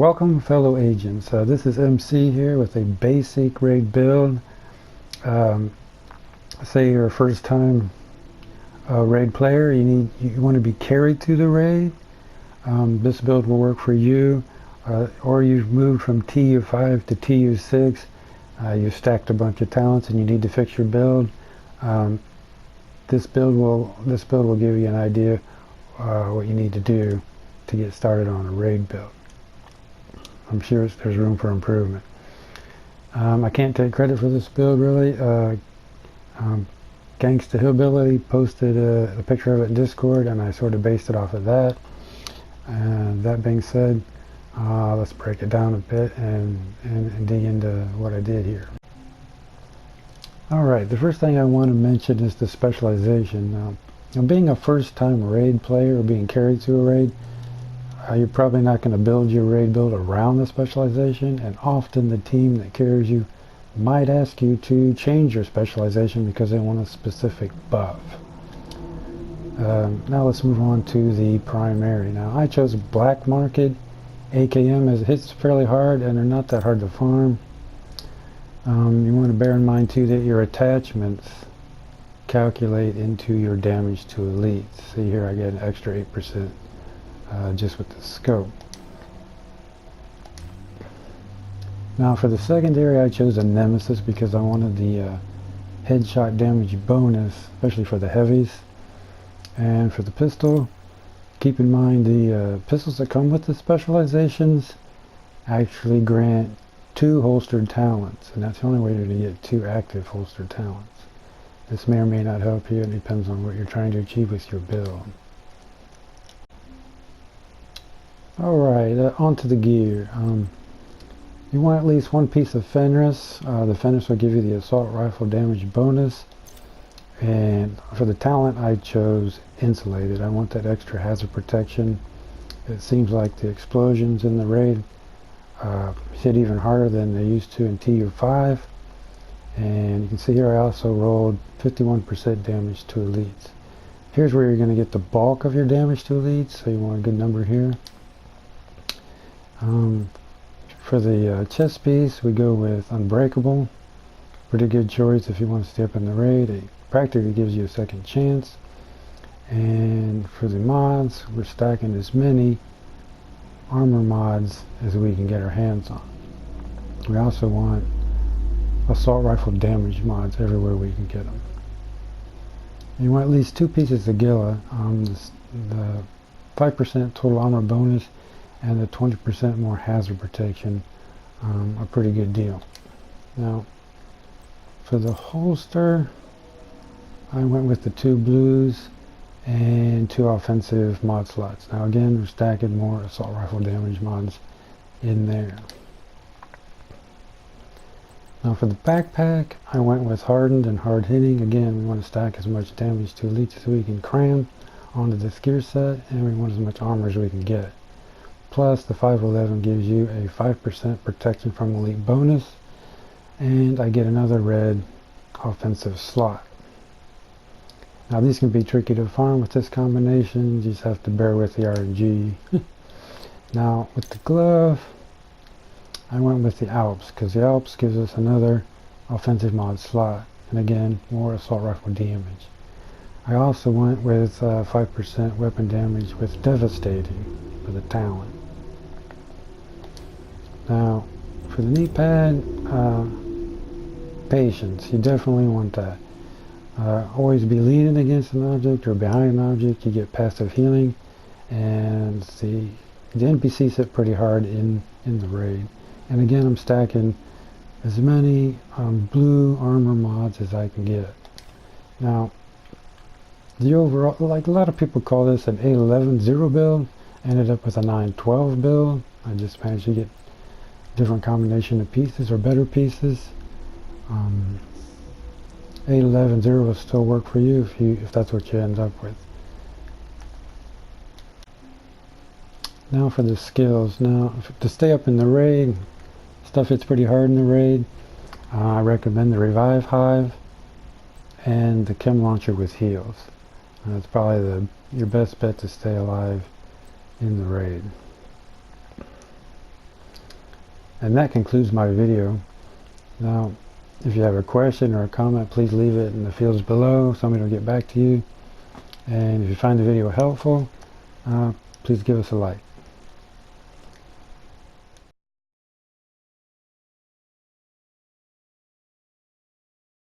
Welcome fellow agents. This is MC here with a basic raid build. Say you're a first time raid player, you want to be carried through the raid. This build will work for you. Or you've moved from TU5 to TU6. You've stacked a bunch of talents and you need to fix your build. This build will give you an idea what you need to do to get started on a raid build. I'm sure there's room for improvement. I can't take credit for this build really. Gangsta Hillbilly posted a picture of it in Discord and I sort of based it off of that. And that being said, let's break it down a bit and dig into what I did here. Alright, the first thing I want to mention is the specialization. Now, being a first time raid player or being carried through a raid, you're probably not going to build your raid build around the specialization, and often the team that carries you might ask you to change your specialization because they want a specific buff. Now let's move on to the primary. Now I chose Black Market AKM as it hits fairly hard and they're not that hard to farm. You want to bear in mind too that your attachments calculate into your damage to elites. See here I get an extra 8%. Just with the scope. Now for the secondary I chose a Nemesis because I wanted the headshot damage bonus, especially for the heavies. And for the pistol, keep in mind the pistols that come with the specializations actually grant 2 holstered talents, and that's the only way to get 2 active holstered talents. This may or may not help you, it depends on what you're trying to achieve with your build. Alright, onto the gear. You want at least 1 piece of Fenris. The Fenris will give you the assault rifle damage bonus. And for the talent I chose insulated. I want that extra hazard protection. It seems like the explosions in the raid hit even harder than they used to in TU5. And you can see here I also rolled 51% damage to elites. Here's where you're going to get the bulk of your damage to elites, so you want a good number here. For the chest piece, we go with Unbreakable. Pretty good choice if you want to stay up in the raid. It practically gives you a second chance. And for the mods, we're stacking as many armor mods as we can get our hands on. We also want assault rifle damage mods everywhere we can get them. You want at least 2 pieces of Gila. The 5% total armor bonus and the 20% more hazard protection, a pretty good deal. Now, for the holster, I went with the 2 blues and 2 offensive mod slots. Now again, we're stacking more assault rifle damage mods in there. Now for the backpack, I went with hardened and hard hitting. Again, we want to stack as much damage to elites as we can cram onto this gear set, and we want as much armor as we can get. Plus, the 511 gives you a 5% protection from elite bonus, and I get another red offensive slot. Now, these can be tricky to farm with this combination. You just have to bear with the RNG. Now, with the glove, I went with the Alps, because the Alps gives us another offensive mod slot, and again, more assault rifle damage. I also went with 5% weapon damage with Devastating for the talent. Now, for the knee pad, patience. You definitely want that. Always be leaning against an object or behind an object. You get passive healing, and the NPCs hit pretty hard in the raid. And again, I'm stacking as many blue armor mods as I can get. Now, the overall, like a lot of people call this an 8-11-0 build, ended up with a 9-12 build. I just managed to get different combination of pieces or better pieces. 8-11-0 will still work for you if that's what you end up with. Now for the skills. Now to stay up in the raid, stuff hits pretty hard in the raid. I recommend the Revive Hive and the Chem Launcher with heals. It's probably your best bet to stay alive in the raid. And that concludes my video. Now, if you have a question or a comment, please leave it in the fields below. Somebody will get back to you. And if you find the video helpful, please give us a like.